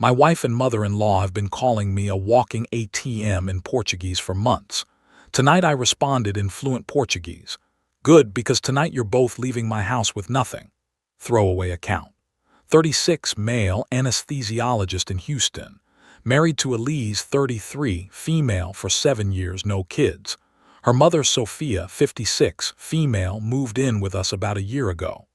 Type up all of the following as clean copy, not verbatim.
My wife and mother-in-law have been calling me a walking ATM in Portuguese for months. Tonight I responded in fluent Portuguese. Good, because tonight you're both leaving my house with nothing. Throwaway account. 36, male, anesthesiologist in Houston. Married to Elise, 33, female, for 7 years, no kids. Her mother, Sophia, 56, female, moved in with us about a year ago.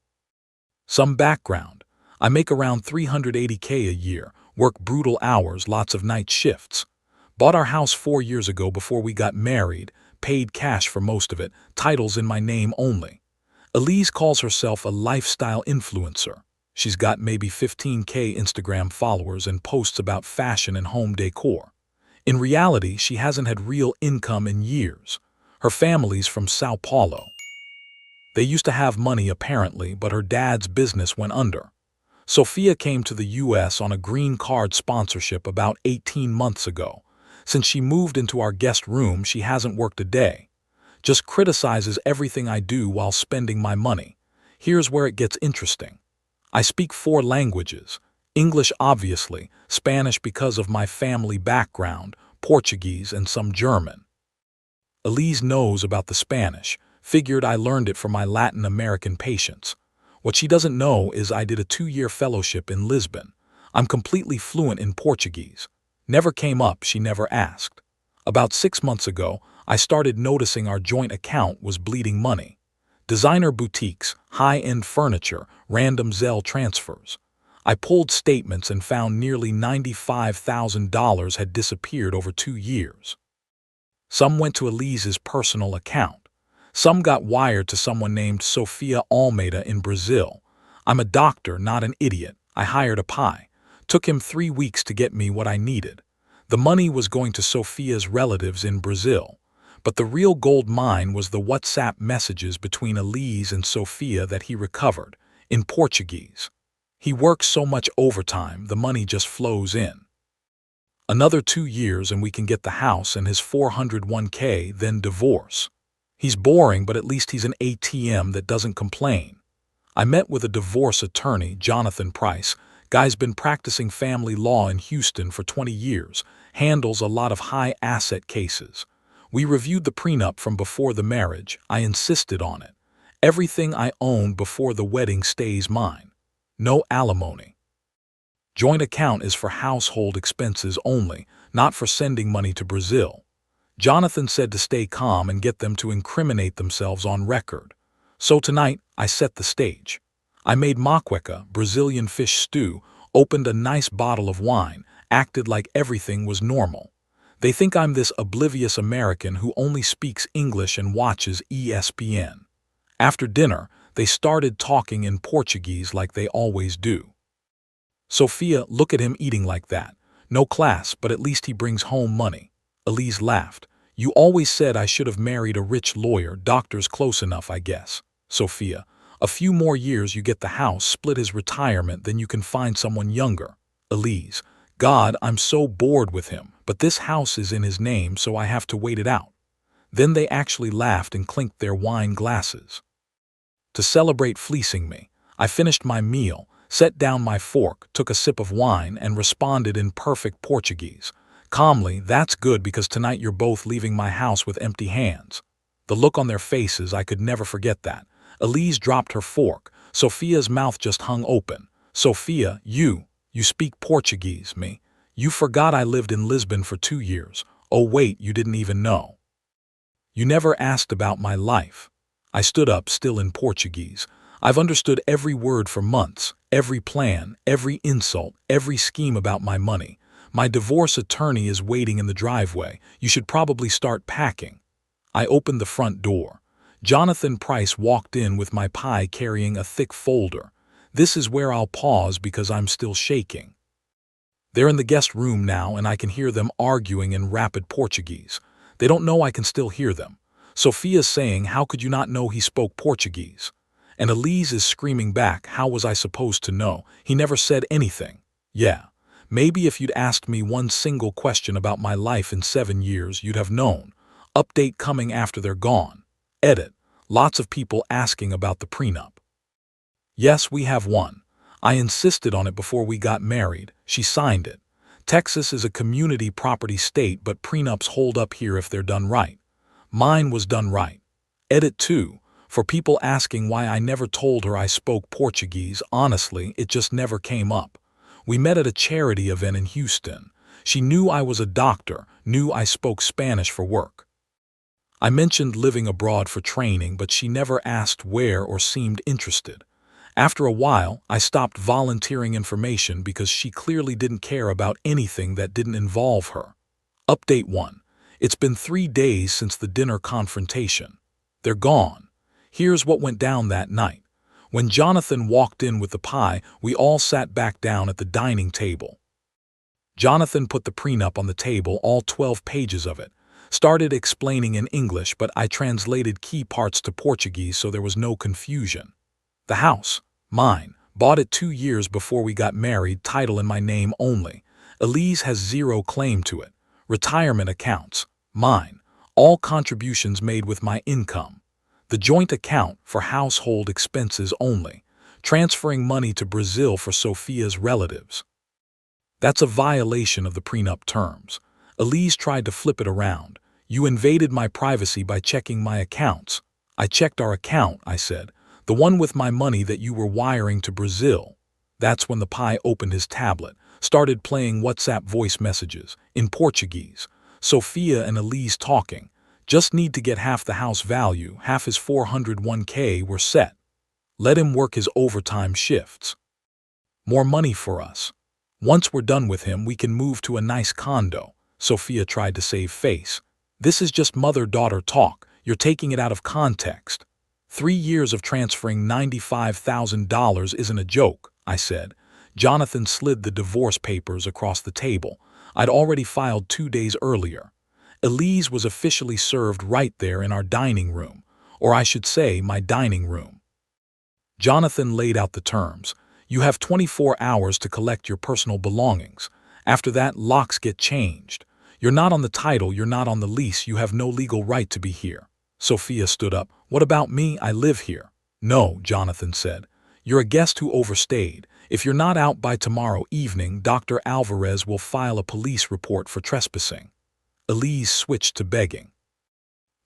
Some background. I make around $380K a year, work brutal hours, lots of night shifts. Bought our house 4 years ago before we got married, paid cash for most of it, titles in my name only. Elise calls herself a lifestyle influencer. She's got maybe 15K Instagram followers and posts about fashion and home decor. In reality, she hasn't had real income in years. Her family's from Sao Paulo. They used to have money apparently, but her dad's business went under. Sophia came to the US on a green card sponsorship about 18 months ago. Since she moved into our guest room, she hasn't worked a day. Just criticizes everything I do while spending my money. Here's where it gets interesting. I speak 4 languages. English obviously, Spanish because of my family background, Portuguese, and some German. Elise knows about the Spanish, figured I learned it from my Latin American patients. What she doesn't know is I did a 2-year fellowship in Lisbon. I'm completely fluent in Portuguese. Never came up, she never asked. About 6 months ago, I started noticing our joint account was bleeding money. Designer boutiques, high-end furniture, random Zelle transfers. I pulled statements and found nearly $95,000 had disappeared over 2 years. Some went to Elise's personal account. Some got wired to someone named Sofia Almeida in Brazil. I'm a doctor, not an idiot. I hired a PI. Took him 3 weeks to get me what I needed. The money was going to Sofia's relatives in Brazil. But the real gold mine was the WhatsApp messages between Elise and Sofia that he recovered, in Portuguese. He works so much overtime, the money just flows in. Another 2 years and we can get the house and his 401k, then divorce. He's boring, but at least he's an ATM that doesn't complain. I met with a divorce attorney, Jonathan Price. Guy's been practicing family law in Houston for 20 years, handles a lot of high-asset cases. We reviewed the prenup from before the marriage. I insisted on it. Everything I owned before the wedding stays mine. No alimony. Joint account is for household expenses only, not for sending money to Brazil. Jonathan said to stay calm and get them to incriminate themselves on record. So tonight, I set the stage. I made moqueca, Brazilian fish stew, opened a nice bottle of wine, acted like everything was normal. They think I'm this oblivious American who only speaks English and watches ESPN. After dinner, they started talking in Portuguese like they always do. Sophia, look at him eating like that. No class, but at least he brings home money. Elise laughed. You always said I should have married a rich lawyer, doctor's close enough, I guess. Sophia, a few more years you get the house, split his retirement, then you can find someone younger. Elise, God, I'm so bored with him, but this house is in his name, so I have to wait it out. Then they actually laughed and clinked their wine glasses. To celebrate fleecing me, I finished my meal, set down my fork, took a sip of wine, and responded in perfect Portuguese. Calmly, that's good because tonight you're both leaving my house with empty hands. The look on their faces, I could never forget that. Elise dropped her fork. Sophia's mouth just hung open. Sophia, you speak Portuguese, me. You forgot I lived in Lisbon for 2 years. Oh wait, you didn't even know. You never asked about my life. I stood up, still in Portuguese. I've understood every word for months, every plan, every insult, every scheme about my money. My divorce attorney is waiting in the driveway. You should probably start packing. I opened the front door. Jonathan Price walked in with my pie carrying a thick folder. This is where I'll pause because I'm still shaking. They're in the guest room now and I can hear them arguing in rapid Portuguese. They don't know I can still hear them. Sophia's saying, how could you not know he spoke Portuguese? And Elise is screaming back, how was I supposed to know? He never said anything. Yeah. Maybe if you'd asked me one single question about my life in 7 years, you'd have known. Update coming after they're gone. Edit. Lots of people asking about the prenup. Yes, we have one. I insisted on it before we got married. She signed it. Texas is a community property state, but prenups hold up here if they're done right. Mine was done right. Edit 2. For people asking why I never told her I spoke Portuguese, honestly, it just never came up. We met at a charity event in Houston. She knew I was a doctor, knew I spoke Spanish for work. I mentioned living abroad for training, but she never asked where or seemed interested. After a while, I stopped volunteering information because she clearly didn't care about anything that didn't involve her. Update 1. It's been 3 days since the dinner confrontation. They're gone. Here's what went down that night. When Jonathan walked in with the pie, we all sat back down at the dining table. Jonathan put the prenup on the table, all 12 pages of it. Started explaining in English, but I translated key parts to Portuguese so there was no confusion. The house, mine, bought it 2 years before we got married, title in my name only. Elise has zero claim to it. Retirement accounts, mine, all contributions made with my income. The joint account for household expenses only, transferring money to Brazil for Sophia's relatives. That's a violation of the prenup terms. Elise tried to flip it around. You invaded my privacy by checking my accounts. I checked our account, I said. The one with my money that you were wiring to Brazil. That's when the pie opened his tablet, started playing WhatsApp voice messages, in Portuguese. Sophia and Elise talking. Just need to get half the house value, half his 401k were set. Let him work his overtime shifts. More money for us. Once we're done with him, we can move to a nice condo. Sophia tried to save face. This is just mother-daughter talk. You're taking it out of context. 3 years of transferring $95,000 isn't a joke, I said. Jonathan slid the divorce papers across the table. I'd already filed 2 days earlier. Elise was officially served right there in our dining room, or I should say my dining room. Jonathan laid out the terms. You have 24 hours to collect your personal belongings. After that, locks get changed. You're not on the title, you're not on the lease, you have no legal right to be here. Sophia stood up. What about me? I live here. No, Jonathan said. You're a guest who overstayed. If you're not out by tomorrow evening, Dr. Alvarez will file a police report for trespassing. Elise switched to begging.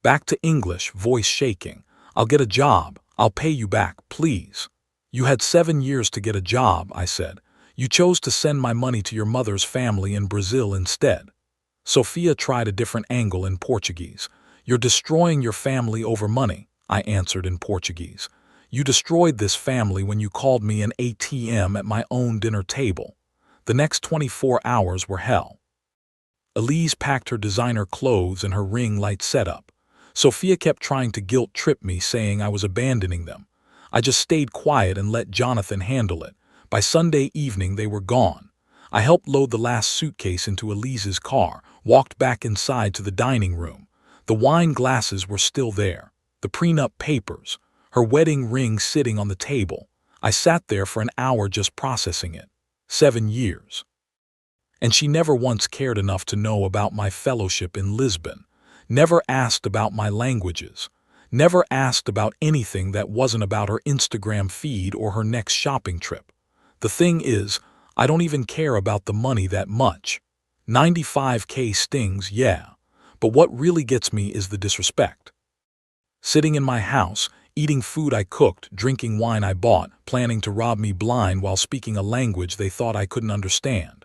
Back to English, voice shaking. I'll get a job. I'll pay you back, please. You had 7 years to get a job, I said. You chose to send my money to your mother's family in Brazil instead. Sophia tried a different angle in Portuguese. You're destroying your family over money, I answered in Portuguese. You destroyed this family when you called me an ATM at my own dinner table. The next 24 hours were hell. Elise packed her designer clothes and her ring light setup. Sophia kept trying to guilt-trip me, saying I was abandoning them. I just stayed quiet and let Jonathan handle it. By Sunday evening, they were gone. I helped load the last suitcase into Elise's car, walked back inside to the dining room. The wine glasses were still there, the prenup papers, her wedding ring sitting on the table. I sat there for an hour just processing it. 7 years. And she never once cared enough to know about my fellowship in Lisbon, never asked about my languages, never asked about anything that wasn't about her Instagram feed or her next shopping trip. The thing is, I don't even care about the money that much. 95K stings, yeah, but what really gets me is the disrespect. Sitting in my house, eating food I cooked, drinking wine I bought, planning to rob me blind while speaking a language they thought I couldn't understand.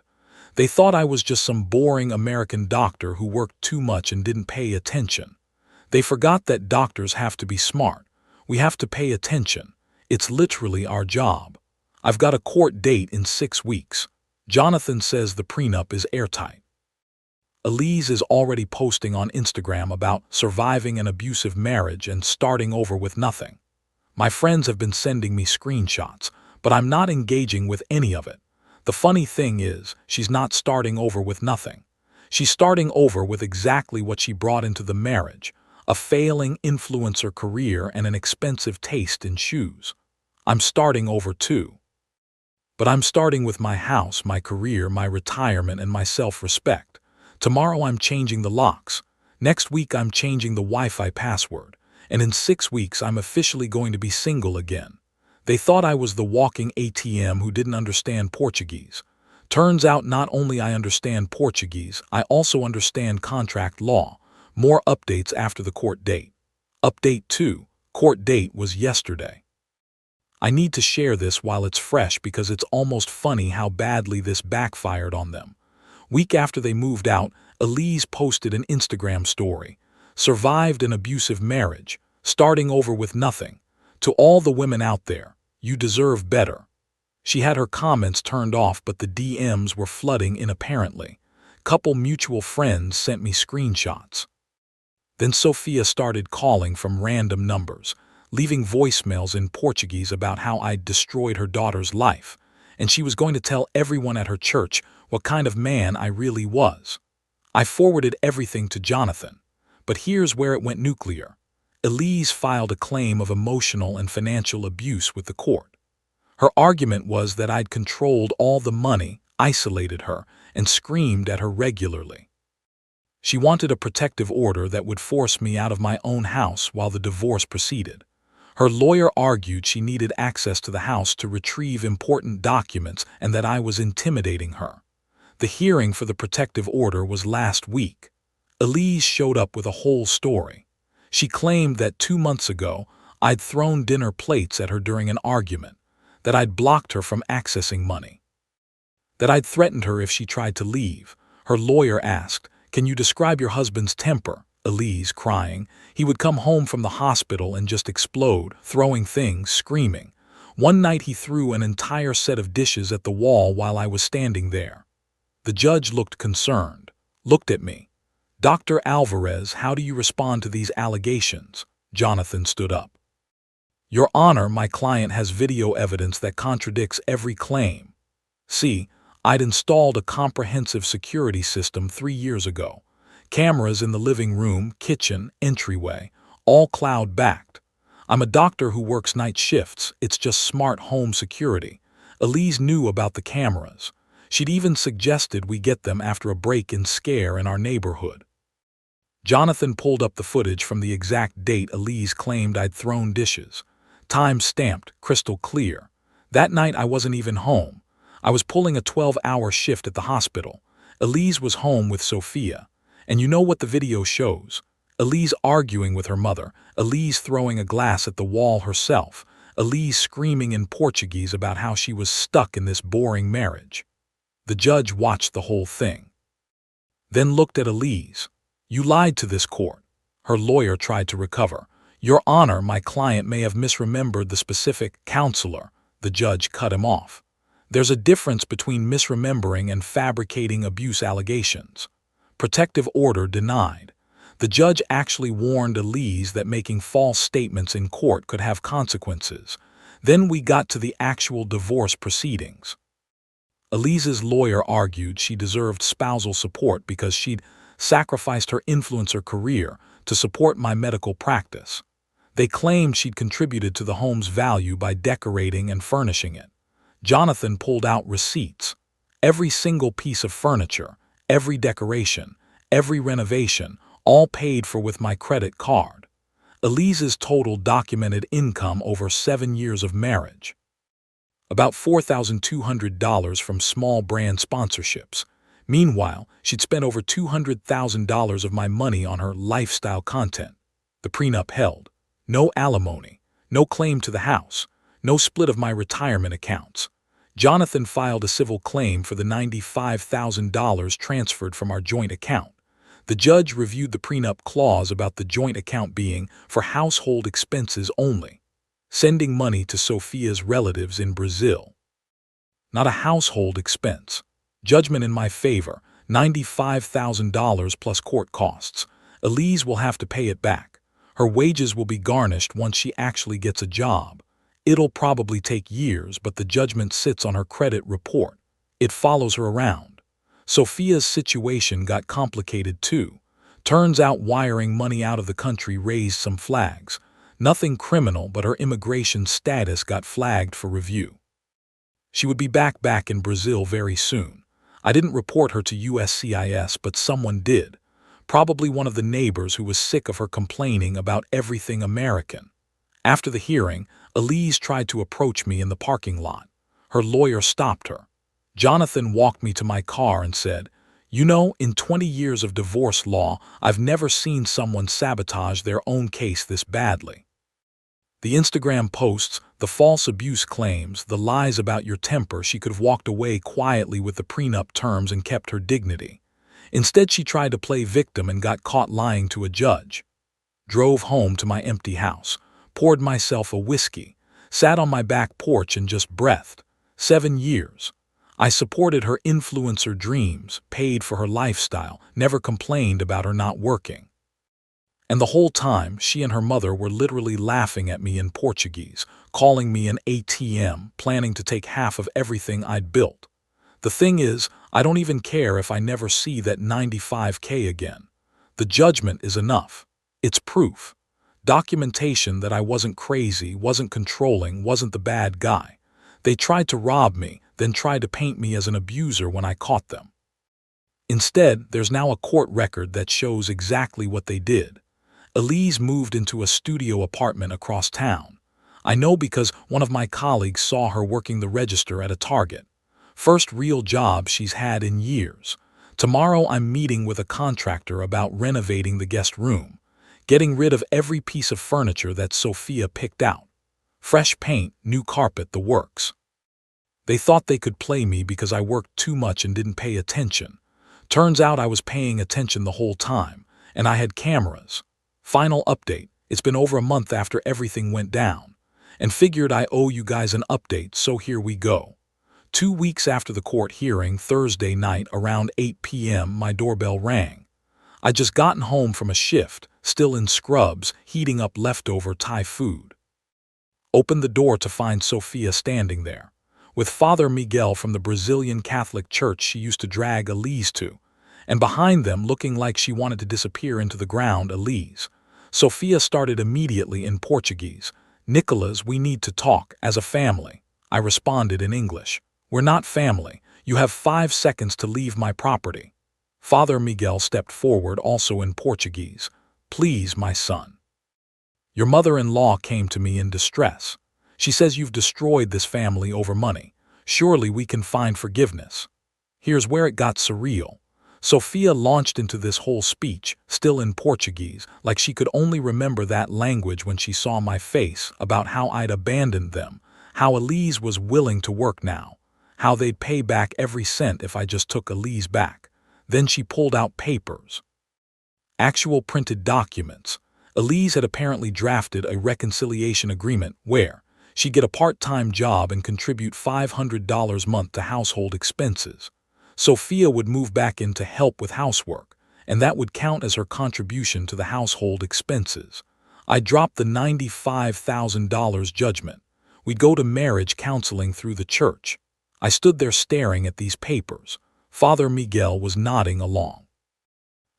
They thought I was just some boring American doctor who worked too much and didn't pay attention. They forgot that doctors have to be smart. We have to pay attention. It's literally our job. I've got a court date in 6 weeks. Jonathan says the prenup is airtight. Elise is already posting on Instagram about surviving an abusive marriage and starting over with nothing. My friends have been sending me screenshots, but I'm not engaging with any of it. The funny thing is, she's not starting over with nothing. She's starting over with exactly what she brought into the marriage, a failing influencer career and an expensive taste in shoes. I'm starting over too. But I'm starting with my house, my career, my retirement, and my self-respect. Tomorrow I'm changing the locks. Next week I'm changing the Wi-Fi password. And in 6 weeks I'm officially going to be single again. They thought I was the walking ATM who didn't understand Portuguese. Turns out not only I understand Portuguese, I also understand contract law. More updates after the court date. Update 2. Court date was yesterday. I need to share this while it's fresh because it's almost funny how badly this backfired on them. Week after they moved out, Elise posted an Instagram story. Survived an abusive marriage, starting over with nothing. To all the women out there, you deserve better. She had her comments turned off, but the DMs were flooding in apparently. Couple mutual friends sent me screenshots. Then Sophia started calling from random numbers, leaving voicemails in Portuguese about how I'd destroyed her daughter's life, and she was going to tell everyone at her church what kind of man I really was. I forwarded everything to Jonathan, but here's where it went nuclear. Elise filed a claim of emotional and financial abuse with the court. Her argument was that I'd controlled all the money, isolated her, and screamed at her regularly. She wanted a protective order that would force me out of my own house while the divorce proceeded. Her lawyer argued she needed access to the house to retrieve important documents and that I was intimidating her. The hearing for the protective order was last week. Elise showed up with a whole story. She claimed that 2 months ago, I'd thrown dinner plates at her during an argument, that I'd blocked her from accessing money, that I'd threatened her if she tried to leave. Her lawyer asked, "Can you describe your husband's temper?" Elise, crying, "He would come home from the hospital and just explode, throwing things, screaming. One night he threw an entire set of dishes at the wall while I was standing there." The judge looked concerned, looked at me. "Dr. Alvarez, how do you respond to these allegations?" Jonathan stood up. "Your Honor, my client has video evidence that contradicts every claim. See, I'd installed a comprehensive security system 3 years ago. Cameras in the living room, kitchen, entryway, all cloud-backed. I'm a doctor who works night shifts. It's just smart home security." Elise knew about the cameras. She'd even suggested we get them after a break-in scare in our neighborhood. Jonathan pulled up the footage from the exact date Elise claimed I'd thrown dishes. Time stamped, crystal clear. That night I wasn't even home. I was pulling a 12-hour shift at the hospital. Elise was home with Sophia. And you know what the video shows? Elise arguing with her mother, Elise throwing a glass at the wall herself, Elise screaming in Portuguese about how she was stuck in this boring marriage. The judge watched the whole thing. Then looked at Elise. "You lied to this court." Her lawyer tried to recover. "Your Honor, my client may have misremembered the specific counselor." The judge cut him off. "There's a difference between misremembering and fabricating abuse allegations." Protective order denied. The judge actually warned Elise that making false statements in court could have consequences. Then we got to the actual divorce proceedings. Elise's lawyer argued she deserved spousal support because she'd sacrificed her influencer career to support my medical practice. They claimed she'd contributed to the home's value by decorating and furnishing it. Jonathan pulled out receipts. Every single piece of furniture, every decoration, every renovation, all paid for with my credit card. Elise's total documented income over 7 years of marriage. About $4,200 from small brand sponsorships. Meanwhile, she'd spent over $200,000 of my money on her lifestyle content. The prenup held. No alimony, no claim to the house, no split of my retirement accounts. Jonathan filed a civil claim for the $95,000 transferred from our joint account. The judge reviewed the prenup clause about the joint account being for household expenses only, sending money to Sophia's relatives in Brazil. Not a household expense. Judgment in my favor, $95,000 plus court costs. Elise will have to pay it back. Her wages will be garnished once she actually gets a job. It'll probably take years, but the judgment sits on her credit report. It follows her around. Sophia's situation got complicated too. Turns out wiring money out of the country raised some flags. Nothing criminal, but her immigration status got flagged for review. She would be back in Brazil very soon. I didn't report her to USCIS, but someone did. Probably one of the neighbors who was sick of her complaining about everything American. After the hearing, Elise tried to approach me in the parking lot. Her lawyer stopped her. Jonathan walked me to my car and said, "You know, in 20 years of divorce law, I've never seen someone sabotage their own case this badly." The Instagram posts, the false abuse claims, the lies about your temper, she could have walked away quietly with the prenup terms and kept her dignity. Instead, she tried to play victim and got caught lying to a judge. Drove home to my empty house, poured myself a whiskey, sat on my back porch and just breathed. 7 years. I supported her influencer dreams, paid for her lifestyle, never complained about her not working. And the whole time, she and her mother were literally laughing at me in Portuguese, calling me an ATM, planning to take half of everything I'd built. The thing is, I don't even care if I never see that 95K again. The judgment is enough. It's proof. Documentation that I wasn't crazy, wasn't controlling, wasn't the bad guy. They tried to rob me, then tried to paint me as an abuser when I caught them. Instead, there's now a court record that shows exactly what they did. Elise moved into a studio apartment across town. I know because one of my colleagues saw her working the register at a Target. First real job she's had in years. Tomorrow I'm meeting with a contractor about renovating the guest room, getting rid of every piece of furniture that Sophia picked out. Fresh paint, new carpet, the works. They thought they could play me because I worked too much and didn't pay attention. Turns out I was paying attention the whole time, and I had cameras. Final update, it's been over a month after everything went down, and figured I owe you guys an update, so here we go. 2 weeks after the court hearing, Thursday night around 8 p.m., my doorbell rang. I'd just gotten home from a shift, still in scrubs, heating up leftover Thai food. Opened the door to find Sophia standing there, with Father Miguel from the Brazilian Catholic church she used to drag Elise to, and behind them, looking like she wanted to disappear into the ground, Elise. Sophia started immediately in Portuguese. "Nicholas, we need to talk, as a family." I responded in English. "We're not family. You have 5 seconds to leave my property." Father Miguel stepped forward, also in Portuguese. "Please, my son. Your mother-in-law came to me in distress. She says you've destroyed this family over money. Surely we can find forgiveness." Here's where it got surreal. Sophia launched into this whole speech, still in Portuguese, like she could only remember that language when she saw my face, about how I'd abandoned them, how Elise was willing to work now, how they'd pay back every cent if I just took Elise back. Then she pulled out papers. Actual printed documents. Elise had apparently drafted a reconciliation agreement where she'd get a part-time job and contribute $500 a month to household expenses. Sophia would move back in to help with housework, and that would count as her contribution to the household expenses. I dropped the $95,000 judgment. We'd go to marriage counseling through the church. I stood there staring at these papers. Father Miguel was nodding along.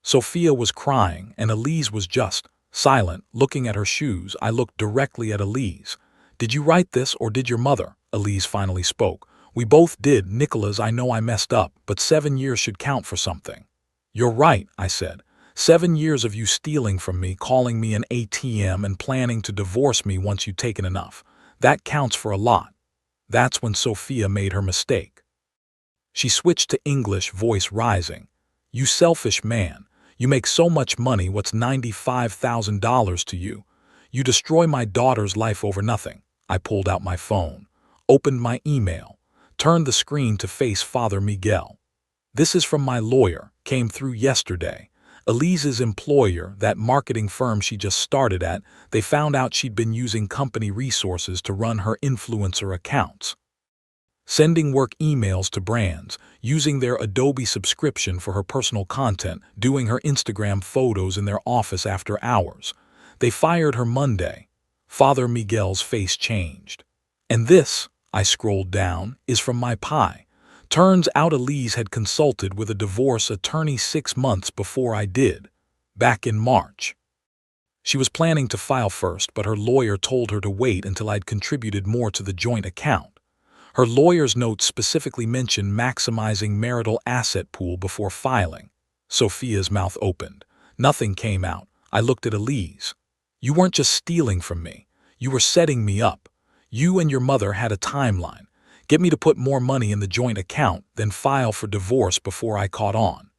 Sophia was crying, and Elise was just silent, looking at her shoes. I looked directly at Elise. "Did you write this, or did your mother?" Elise finally spoke. "We both did, Nicholas. I know I messed up, but 7 years should count for something." "You're right," I said. 7 years of you stealing from me, calling me an ATM, and planning to divorce me once you'd taken enough. That counts for a lot." That's when Sophia made her mistake. She switched to English, voice rising. "You selfish man. You make so much money. What's $95,000 to you? You destroy my daughter's life over nothing." I pulled out my phone, opened my email, turned the screen to face Father Miguel. "This is from my lawyer, came through yesterday. Elise's employer, that marketing firm she just started at, they found out she'd been using company resources to run her influencer accounts. Sending work emails to brands, using their Adobe subscription for her personal content, doing her Instagram photos in their office after hours. They fired her Monday." Father Miguel's face changed. "And this," I scrolled down, "is from my pie. Turns out Elise had consulted with a divorce attorney 6 months before I did, back in March. She was planning to file first, but her lawyer told her to wait until I'd contributed more to the joint account. Her lawyer's notes specifically mention maximizing marital asset pool before filing." Sophia's mouth opened. Nothing came out. I looked at Elise. "You weren't just stealing from me. You were setting me up. You and your mother had a timeline. Get me to put more money in the joint account, then file for divorce before I caught on.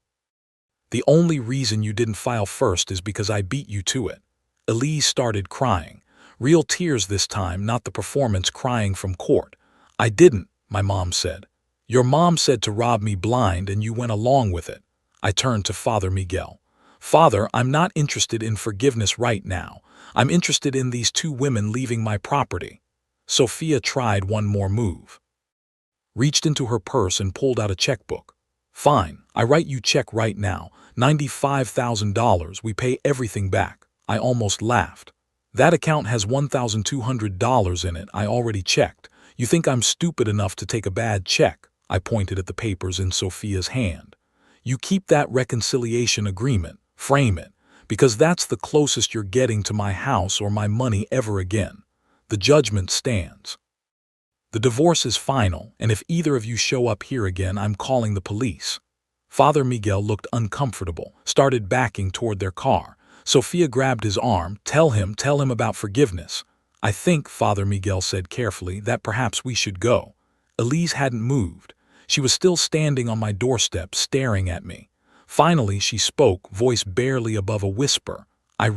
The only reason you didn't file first is because I beat you to it. Elise started crying. Real tears this time, not the performance crying from court. I didn't, my mom said. Your mom said to rob me blind and you went along with it. I turned to Father Miguel. Father, I'm not interested in forgiveness right now. I'm interested in these two women leaving my property. Sophia tried one more move. Reached into her purse and pulled out a checkbook. Fine, I write you check right now. $95,000, we pay everything back. I almost laughed. That account has $1,200 in it, I already checked. You think I'm stupid enough to take a bad check? I pointed at the papers in Sophia's hand. You keep that reconciliation agreement, frame it, because that's the closest you're getting to my house or my money ever again. The judgment stands. The divorce is final, and if either of you show up here again, I'm calling the police. Father Miguel looked uncomfortable, started backing toward their car. Sophia grabbed his arm. Tell him about forgiveness. I think, Father Miguel said carefully, that perhaps we should go. Elise hadn't moved. She was still standing on my doorstep, staring at me. Finally, she spoke, voice barely above a whisper. I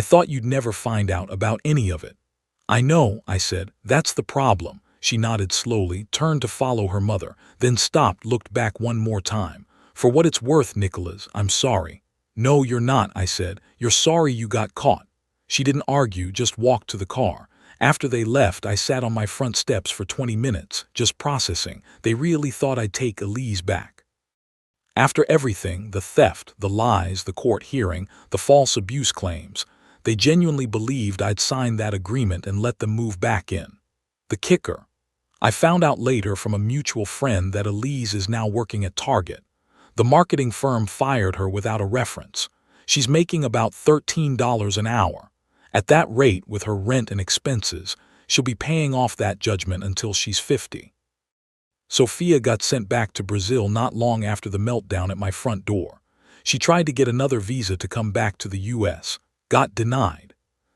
thought you'd never find out about any of it. I know, I said. That's the problem. She nodded slowly, turned to follow her mother, then stopped, looked back one more time. For what it's worth, Nicholas, I'm sorry. No, you're not, I said. You're sorry you got caught. She didn't argue, just walked to the car. After they left, I sat on my front steps for 20 minutes, just processing. They really thought I'd take Elise back. After everything, the theft, the lies, the court hearing, the false abuse claims, they genuinely believed I'd signed that agreement and let them move back in. The kicker. I found out later from a mutual friend that Elise is now working at Target. The marketing firm fired her without a reference. She's making about $13 an hour. At that rate, with her rent and expenses, she'll be paying off that judgment until she's 50. Sophia got sent back to Brazil not long after the meltdown at my front door. She tried to get another visa to come back to the U.S., got denied.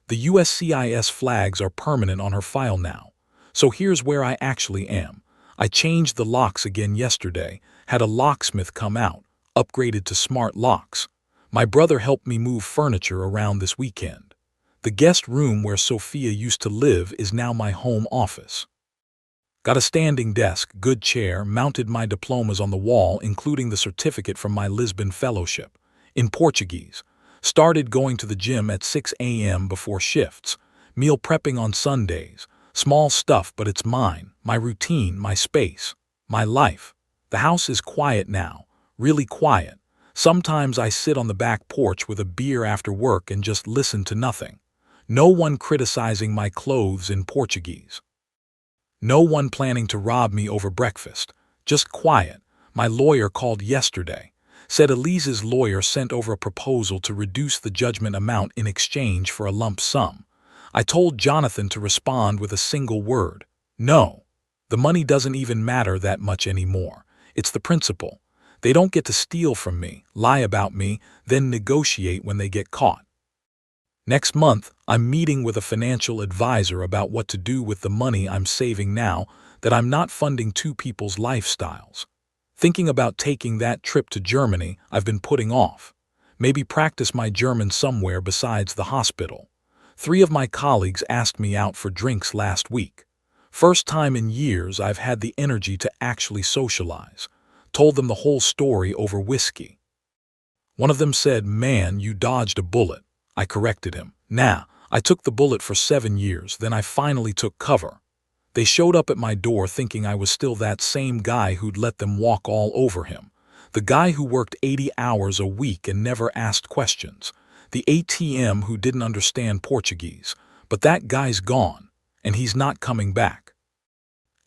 The USCIS flags are permanent on her file now. So here's where I actually am. I changed the locks again yesterday, had a locksmith come out, upgraded to smart locks. My brother helped me move furniture around this weekend. The guest room where Sophia used to live is now my home office. Got a standing desk, good chair, mounted my diplomas on the wall, including the certificate from my Lisbon fellowship, in Portuguese. Started going to the gym at 6 a.m. before shifts, meal prepping on Sundays. Small stuff, but it's mine, my routine, my space, my life. The house is quiet now, really quiet. Sometimes I sit on the back porch with a beer after work and just listen to nothing. No one criticizing my clothes in Portuguese. No one planning to rob me over breakfast. Just quiet. My lawyer called yesterday. Said Elise's lawyer sent over a proposal to reduce the judgment amount in exchange for a lump sum. I told Jonathan to respond with a single word. No. The money doesn't even matter that much anymore. It's the principle. They don't get to steal from me, lie about me, then negotiate when they get caught. Next month, I'm meeting with a financial advisor about what to do with the money I'm saving now that I'm not funding two people's lifestyles. Thinking about taking that trip to Germany I've been putting off. Maybe practice my German somewhere besides the hospital. 3 of my colleagues asked me out for drinks last week. First time in years I've had the energy to actually socialize. Told them the whole story over whiskey. One of them said, "Man, you dodged a bullet." I corrected him. "Nah, I took the bullet for 7 years, then I finally took cover." They showed up at my door thinking I was still that same guy who'd let them walk all over him. The guy who worked 80 hours a week and never asked questions. The ATM who didn't understand Portuguese. But that guy's gone, and he's not coming back.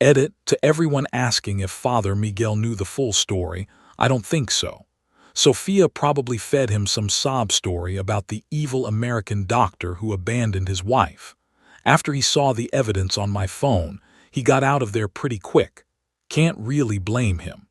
Edit, to everyone asking if Father Miguel knew the full story, I don't think so. Sophia probably fed him some sob story about the evil American doctor who abandoned his wife. After he saw the evidence on my phone, he got out of there pretty quick. Can't really blame him.